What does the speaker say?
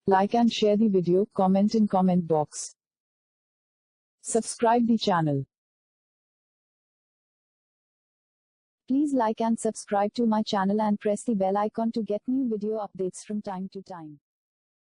Like and share the video, comment in comment box. Subscribe the channel. Please like and subscribe to my channel and press the bell icon to get new video updates from time to time.